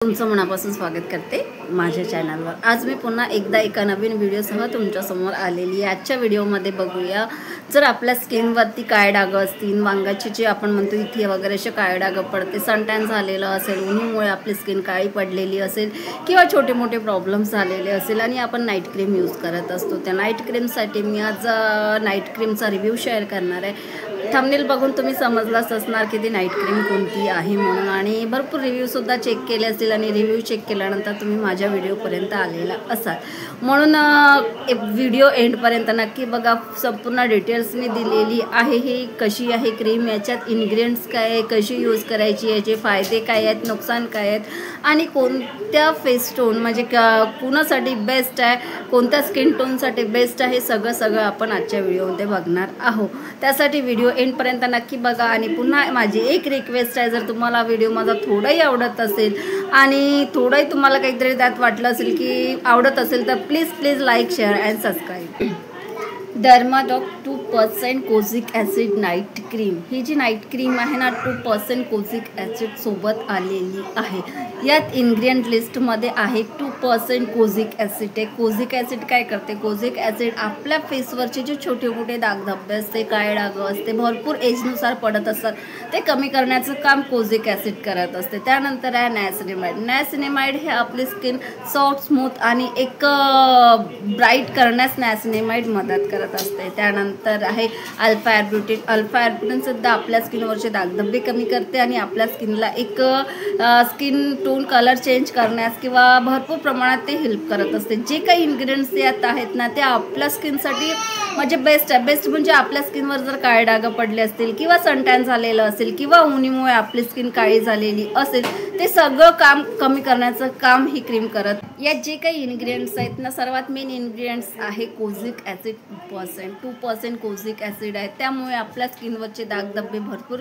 तुमचं मनापासून स्वागत करते माझ्या चॅनलवर। आज मी पुन्हा एकदा एका नवीन व्हिडिओसह तुमच्या समोर आलेली आहे। आजच्या व्हिडिओमध्ये बघूया, जर आपल्या स्किनवरती काळे डाग असतील, वांगाची जे आपण म्हणतो इथे वगैरे असे काळे डाग पडते, सनटॅन झालेलं असेल, उन्हामुळे आपली स्किन काळी पडलेली असेल किंवा छोटे मोठे प्रॉब्लेम्स झालेले असेल आणि आपण नाईट क्रीम यूज करत असतो, त्या नाईट क्रीमसाठी मी आज नाईट क्रीमचा रिव्ह्यू शेअर करणार आहे। थंबनेल बघून तुम्ही समजलाच असणार की ती नाईट क्रीम कोणती आहे म्हणून, आणि भरपूर रिव्ह्यूसुद्धा चेक केले असतील आणि रिव्ह्यू चेक केल्यानंतर तुम्ही माझ्या व्हिडिओपर्यंत आलेला असाल, म्हणून व्हिडिओ एंडपर्यंत नक्की बघा। संपूर्ण डिटेल्स मी दिलेली आहे, ही कशी आहे क्रीम, याच्यात इन्ग्रेडियंट्स काय आहे, कशी यूज करायची, याचे फायदे काय आहेत, नुकसान काय आहेत आणि कोणत्या फेस टोन म्हणजे कुणासाठी बेस्ट आहे, कोणत्या स्किन टोनसाठी बेस्ट आहे, सगळं आपण आजच्या व्हिडिओमध्ये बघणार आहोत। त्यासाठी व्हिडिओ एंडपर्यंत नक्की बघा। आणि पुन्हा माझी एक रिक्वेस्ट आहे, जर तुम्हाला व्हिडिओ माझा थोडाही आवडत असेल आणि थोडंही तुम्हाला काहीतरी त्यात वाटलं असेल की आवडत असेल तर please like share and subscribe. Dermadoc 2% kojic acid night cream, ही जी नाईट क्रीम आहे ना 2% कोझिक ॲसिड सोबत आलेली आहे। यात इन्ग्रेडियंट लिस्टमध्ये आहे 2% कोझिक ॲसिड आहे। कोझिक ॲसिड काय करते, कोझिक ॲसिड आपल्या फेसवरचे जे छोटे मोठे दागधब्बे असते, काळे डाग असते, भरपूर एजनुसार पडत असतात, ते कमी करण्याचं काम कोझिक ॲसिड करत असते। त्यानंतर आहे नायसिनेमाइड। नायसिनेमाइड हे आपली स्किन सॉफ्ट स्मूथ आणि एक ब्राईट करण्यास नायसिनेमाइड मदत करत असते। त्यानंतर आहे अल्फा आर्ब्युटिन। अल्फा आर्ब्युटिन सुद्धा आपल्या स्किनवरचे दागधब्बे कमी करते आणि आपल्या स्किनला एक स्किन टोन कलर चेंज करण्यास किंवा भरपूर प्रमाणात ते हेल्प करत असते। जे काही इन्ग्रेडियंट्स यात आहेत ना ते आपल्या स्किनसाठी म्हणजे बेस्ट आहे। बेस्ट म्हणजे आपल्या स्किनवर जर काळे डाग पडले असतील किंवा सनटॅन झालेलं असेल किंवा उन्हामुळे आपली स्किन काळी झालेली असेल, ते सगळं काम कमी करण्याचं काम ही क्रीम करत। यात जे काही इन्ग्रेडियंट्स आहेत ना, सर्वात मेन इन्ग्रेडियंट्स आहे कोझिक ॲसिड 2% कोझिक ॲसिड आहे। त्यामुळे आपल्या स्किनवरचे दागधब्बे भरपूर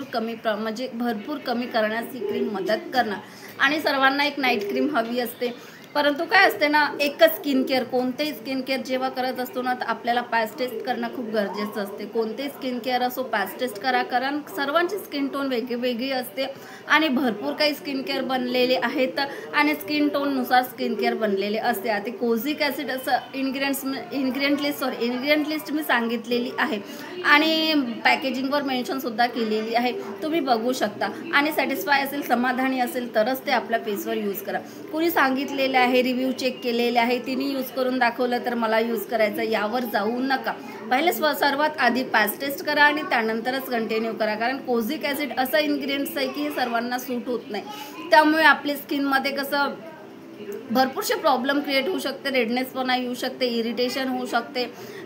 कमी करण्यास ही क्रीम मदत करणार। आणि सर्वांना एक नाईट क्रीम हवी असते, परंतु काय असते ना, एकच स्किन केअर, कोणतेही स्किन केअर जेव्हा करत असतो ना तर आपल्याला पॅच टेस्ट करणं खूप गरजेचं असते। कोणतेही स्किन केअर असो पॅच टेस्ट करा, कारण सर्वांची स्किन टोन वेगळी असते आणि भरपूर काही स्किन केअर बनलेले आहेत आणि स्किन टोननुसार स्किन केअर बनलेले असते। आता कोझिक ॲसिड असं इन्ग्रेडियंट लिस्ट मी सांगितलेली आहे आणि पॅकेजिंगवर मेन्शनसुद्धा केलेली आहे, तुम्ही बघू शकता। आणि सॅटिस्फाय असेल, समाधानी असेल तरच ते आपल्या फेसवर यूज करा। कुणी सांगितलेलं आहे, रिव्ह्यू चेक केलेले आहे, तिने यूज करून दाखवलं तर मला यूज करायचं, यावर जाऊ नका। पहिले सर्वात आधी पॅच टेस्ट करा आणि त्यानंतरच कंटिन्यू करा, कारण कोझिक ॲसिड असं इन्ग्रेडियंट्स आहे की हे सर्वांना सूट होत नाही। त्यामुळे आपली स्किनमध्ये कसं भरपूरसे प्रॉब्लेम क्रिएट होऊ शकते, रेडनेसपणा येऊ शकते, इरिटेशन होऊ शकते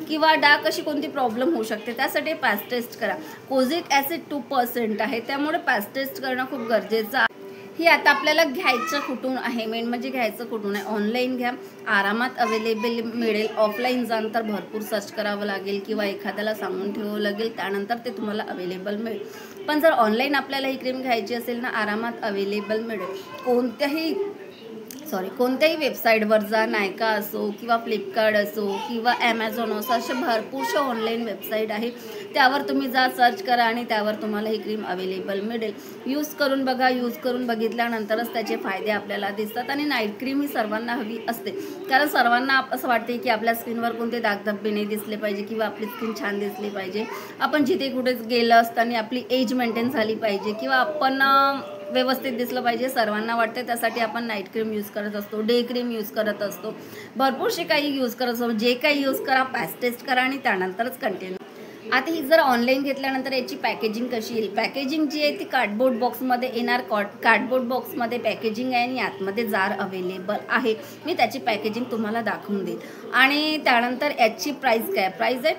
किंवा डार्क अशी कोणती प्रॉब्लेम होऊ शकते। त्यासाठी पॅच टेस्ट करा। कोझिक ॲसिड 2% आहे, त्यामुळे पॅच टेस्ट करणं खूप गरजेचं आहे। ही आता आपल्याला घ्यायचं कुठून आहे, मेन म्हणजे घ्यायचं कुठून आहे। ऑनलाईन घ्या, आरामात अवेलेबल मिळेल। ऑफलाईन जाण तर भरपूर सर्च करावं लागेल किंवा एखाद्याला सांगून ठेवावं लागेल, त्यानंतर ते तुम्हाला अवेलेबल मिळेल। पण जर ऑनलाईन आपल्याला ही क्रीम घ्यायची असेल ना, आरामात अवेलेबल मिळेल। कोणत्याही वेबसाईटवर जा, नायका असो किंवा फ्लिपकार्ट असो किंवा ॲमेझॉन असो, असे भरपूरशा ऑनलाईन वेबसाईट आहे, त्यावर तुम्ही जा, सर्च करा आणि त्यावर तुम्हाला ही क्रीम अवेलेबल मिळेल। यूज करून बघा, यूज करून बघितल्यानंतरच त्याचे फायदे आपल्याला दिसतात। आणि नाईट क्रीम ही सर्वांना हवी असते, कारण सर्वांना असं वाटते की आपल्या स्किनवर कोणते दागधब्बे नाही दिसले पाहिजे किंवा आपली स्किन छान दिसली पाहिजे, आपण जिथे कुठे गेलं असताना आपली एज मेंटेन झाली पाहिजे किंवा आपण व्यवस्थित दिसलं पाहिजे, सर्वांना वाटते। त्यासाठी आपण नाईट क्रीम यूज करत असतो, डे क्रीम यूज करत असतो, भरपूरसे काही यूज करत असतो। जे काही यूज करा, पॅच टेस्ट करा आणि त्यानंतरच कंटिन्यू। आता ही जर ऑनलाईन घेतल्यानंतर याची पॅकेजिंग कशी येईल, पॅकेजिंग जी आहे ती कार्डबोर्ड बॉक्समध्ये येणार। कार्डबोर्ड बॉक्समध्ये पॅकेजिंग आहे आणि आतमध्ये जार अवेलेबल आहे, मी त्याची पॅकेजिंग तुम्हाला दाखवून देईल। आणि त्यानंतर याची प्राईस काय, प्राईस आहे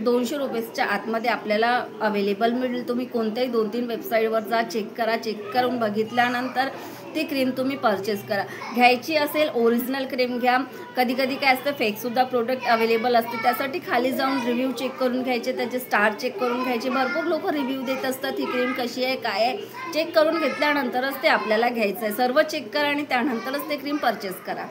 200 रुपीजच्या आतमध्ये आपल्याला अवेलेबल मिळेल। तुम्ही कोणत्याही 2-3 वेबसाईटवर जा, चेक करा, चेक करून बघितल्यानंतर ती क्रीम तुम्ही परचेस करा। घ्यायची असेल ओरिजिनल क्रीम घ्या, कधी काय असतं फेकसुद्धा प्रोडक्ट अवेलेबल असते, त्यासाठी खाली जाऊन रिव्ह्यू चेक करून घ्यायचे, त्याचे स्टार चेक करून घ्यायचे। भरपूर लोक रिव्ह्यू देत असतात, ही क्रीम कशी आहे काय आहे, चेक करून घेतल्यानंतरच ते आपल्याला घ्यायचं आहे। सर्व चेक करा आणि त्यानंतरच ते क्रीम परचेस करा।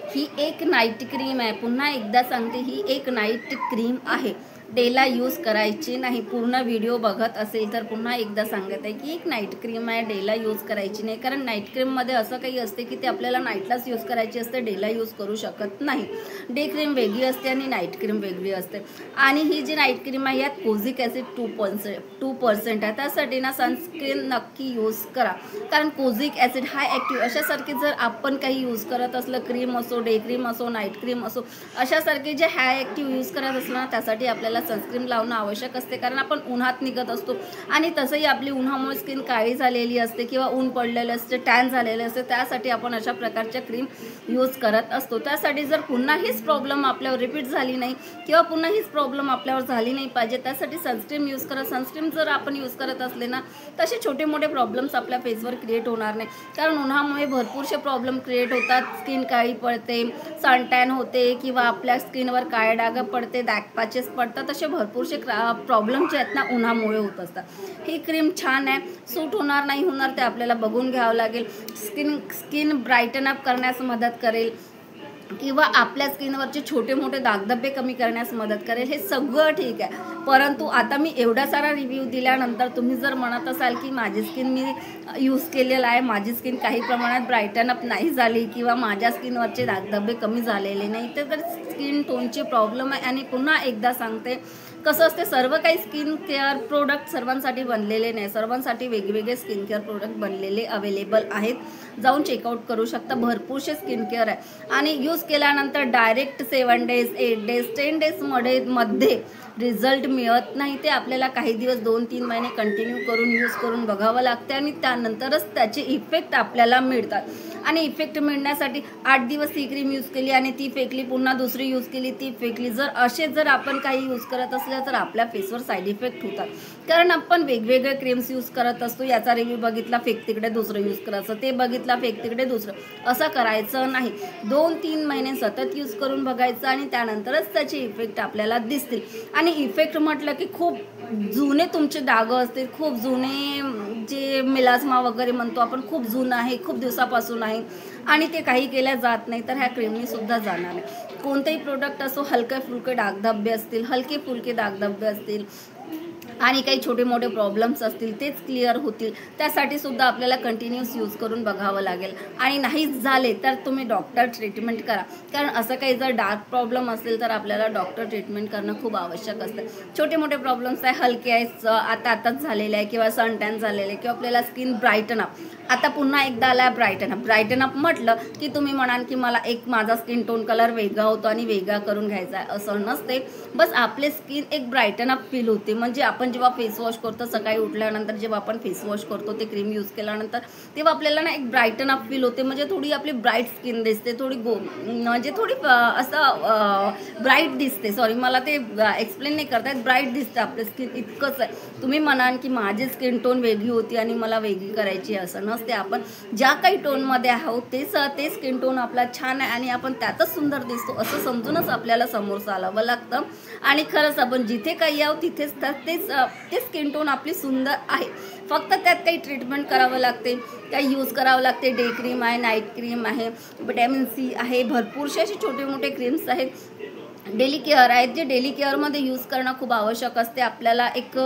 ही एक नाईट क्रीम आहे, पुन्हा एकदा सांगते, ही एक नाईट क्रीम आहे डेला यूज करायची नाही. पूर्ण व्हिडिओ बघत असेल तर पुन्हा एकदा सांगत आहे की एक नाईट क्रीम आहे, डेला यूज करायची नाही. कारण नाईट क्रीममध्ये असं काही असते की ते आपल्याला नाईटलाच यूज करायची असते, डेला यूज करू शकत नाही. डे क्रीम वेगळी असते आणि नाईट क्रीम वेगळी असते. आणि ही जी नाईट क्रीम आहे यात कोझिक ॲसिड 2% आहे. त्यासाठी ना सनस्क्रीन नक्की यूज करा. कारण कोझिक ॲसिड हाय ॲक्टिव्ह अशासारखे जर आपण काही यूज करत असलं, क्रीम असो, डे क्रीम असो, नाईट क्रीम असो, अशासारखे जे हाय ॲक्टिव्ह यूज करत असलं ना त्यासाठी आपल्याला सनस्क्रीन लावणं आवश्यक असते. कारण आपण उन्हात निघत असतो आणि तसंही आपली उन्हामुळे स्किन काळी झालेली असते किंवा ऊन पडलेलं असते, टॅन झालेलं असते. त्यासाठी आपण अशा प्रकारच्या क्रीम यूज करत असतो. त्यासाठी जर पुन्हा हीच प्रॉब्लेम आपल्यावर रिपीट झाली नाही किंवा पुन्हा हीच प्रॉब्लेम आपल्यावर झाली नाही पाहिजे त्यासाठी सनस्क्रीन यूज करा. सनस्क्रीन जर आपण यूज करत असले ना तसे छोटे मोठे प्रॉब्लेम्स आपल्या फेसवर क्रिएट होणार नाही. कारण उन्हामुळे भरपूरसे प्रॉब्लेम क्रिएट होतात. स्किन काळी पडते, सनटॅन होते किंवा आपल्या स्किनवर काळे डाग पडते, डॅक पॅचेस पडतात. असे भरपूरसे प्रॉब्लेम जे आहेत ना उन्हामुळे होत असतात. ही क्रीम छान आहे, सूट होणार नाही होणार ते आपल्याला बघून घ्यावं लागेल. स्किन ब्राईटन अप करण्यास मदत करेल किंवा आपल्या स्किनवरचे छोटे मोठे दागधब्बे कमी करण्यास मदत करेल, हे सगळं ठीक आहे. परंतु आता मी एवढा सारा रिव्ह्यू दिल्यानंतर तुम्ही जर म्हणत असाल की माझी स्किन मी यूज केलेलं आहे, माझी स्किन काही प्रमाणात ब्राईटन अप नाही झाली किंवा माझ्या स्किनवरचे दागधब्बे कमी झालेले नाही, तर स्किन टोनची प्रॉब्लेम आहे. आणि पुन्हा एकदा सांगते कसं असते, सर्व काही स्किन केअर प्रोडक्ट सर्वांसाठी बनलेले नाही. सर्वांसाठी वेगवेगळे स्किन केअर प्रोडक्ट बनलेले अवेलेबल आहेत. जाऊन चेकआउट करू शकता. भरपूरसे स्किन केअर आहे आणि यूज केल्यानंतर डायरेक्ट 7 डेज, 8 डेज, 10 डेजमध्ये रिझल्ट मिळत नाही. ते आपल्याला काही दिवस 2-3 महिने कंटिन्यू करून यूज करून बघावं लागते आणि त्यानंतरच त्याचे इफेक्ट आपल्याला मिळतात. आणि इफेक्ट मिळण्यासाठी 8 दिवस ही क्रीम यूज केली आणि ती फेकली, पुन्हा दुसरी यूज केली ती फेकली, जर आपण काही यूज करत असल्या तर आपल्या फेसवर साईड इफेक्ट होतात. कारण आपण वेगवेगळे क्रीम्स यूज करत असतो. याचा रिव्ह्यू बघितला, फेक तिकडे दुसरं यूज करायचं, ते बघितला, फेक तिकडे दुसरं, असं करायचं नाही. 2-3 महिने सतत यूज करून बघायचं आणि त्यानंतरच त्याचे इफेक्ट आपल्याला दिसतील. आणि इफेक्ट म्हटलं की खूप जुने तुमचे डाग असतील, खूप जुने जे मिलास्मा वगैरे म्हणतो आपण, खूप जुनं आहे, खूप दिवसापासून आहे आणि ते काही केल्या जात नाही, तर ह्या क्रीमनी सुद्धा जाणार नाही. कोणतेही प्रोडक्ट असो, हलके फुलके दागधब्बे असतील, हलके फुलके दागधब्बे असतील आणि काही छोटे मोठे प्रॉब्लेम्स असतील तेच क्लिअर होतील. त्यासाठी सुद्धा आपल्याला कंटिन्यूस यूज करून बघावं लागेल. आणि नाहीच झाले तर तुम्ही डॉक्टर ट्रीटमेंट करा. कारण असं काही जर डार्क प्रॉब्लेम असेल तर आपल्याला डॉक्टर ट्रीटमेंट करणं खूप आवश्यक असतं. छोटे मोठे प्रॉब्लेम्स आहे, हलके आहेत, आताच झालेले आहे किंवा सनटॅन झालेले आहे किंवा आपल्याला स्किन ब्राईटन अप, आता पुन्हा एकदा आला ब्राईटन अप म्हटलं की तुम्ही म्हणाल की मला माझा स्किन टोन कलर वेगळा होतो आणि वेगळा करून घ्यायचा आहे, असं नसते. बस आपले स्किन एक ब्राईटन अप फील होते. म्हणजे आपण जेव्हा फेस वॉश करतो, सकाळी उठल्यानंतर जेव्हा आपण फेस वॉश करतो ते क्रीम यूज केल्यानंतर, तेव्हा आपल्याला ना एक ब्राईटन अप फील होते. म्हणजे थोडी आपली ब्राईट स्किन दिसते, थोडी म्हणजे थोडी असं ब्राईट दिसते. सॉरी, मला ते एक्सप्लेन नाही करता येत. ब्राईट दिसते आपली स्किन, इतकंच आहे. तुम्ही म्हणाल की माझी स्किन टोन वेगळी होती आणि मला वेगळी करायची, असं नसते. आपण ज्या काही टोनमध्ये आहोत ते स्किन टोन आपला छान आहे आणि आपण त्यातच सुंदर दिसतो असं समजूनच आपल्याला समोर चालावं लागतं. आणि खरंच आपण जिथे काही आहोत तिथेच ते स्किन टोन आपली सुंदर आहे. फक्त त्यात काही ट्रीटमेंट करावं लागते, काही यूज करावं लागते. डे क्रीम आहे, नाईट क्रीम आहे, विटॅमिन सी आहे, भरपूरसे असे छोटे मोठे क्रीम्स आहेत. डेली केअर आहेत जे डेली केअरमध्ये यूज करणं खूप आवश्यक असते. आपल्याला एक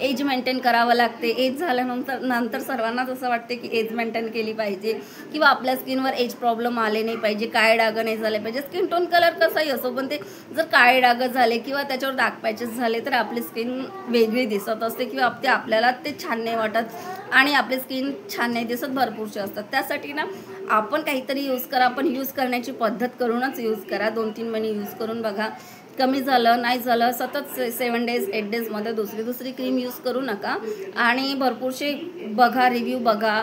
एज मेंटेन करावं लागते. एज झाल्यानंतर सर्वांनाच असं वाटते की एज मेंटेन केली पाहिजे किंवा आपल्या स्किनवर एज प्रॉब्लेम आले नाही पाहिजे, काळे डाग नाही झाले पाहिजे. स्किन टोन कलर कसाही असो, पण ते जर काळे डाग झाले किंवा त्याच्यावर डाग पॅचेस झाले तर आपली स्किन वेगळी दिसत असते किंवा आपल्याला ते छान नाही वाटत आणि आपली स्किन छान नाही दिसत, भरपूरचे असतात. त्यासाठी ना आपण काहीतरी यूज करा, पण यूज करण्याची पद्धत करूनच यूज करा. 2-3 महिने यूज करून बघा, कमी झालं नाही झालं सतत 7 डेज 8 डेजमध्ये दुसरी क्रीम यूज करू नका. आणि भरपूरसे बघा, रिव्ह्यू बघा,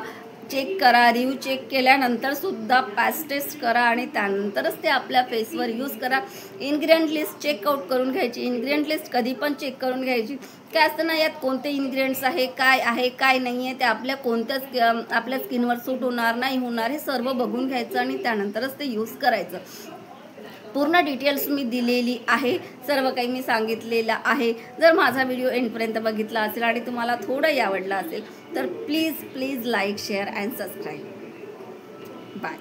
चेक करा. रिव्ह्यू चेक केल्यानंतर सुद्धा पॅच टेस्ट करा आणि त्यानंतरच ते आपल्या फेसवर यूज करा. इन्ग्रेडियंट लिस्ट चेकआउट करून घ्यायची. इन्ग्रेडियंट लिस्ट कधी पण चेक करून घ्यायची. काय असतं ना, यात कोणते इन्ग्रेडियंट्स आहे काय नाही आहे, ते आपल्या स्किनवर सूट होणार नाही होणार हे सर्व बघून घ्यायचं आणि त्यानंतरच ते यूज करायचं. पूर्ण डिटेल्स मी दिलेली आहे, सर्व काही मी सांगितलेलं आहे. जर माझा व्हिडिओ एंडपर्यंत बघितला असेल आणि तुम्हाला थोडंही आवडला असेल तर please like, share and subscribe. Bye.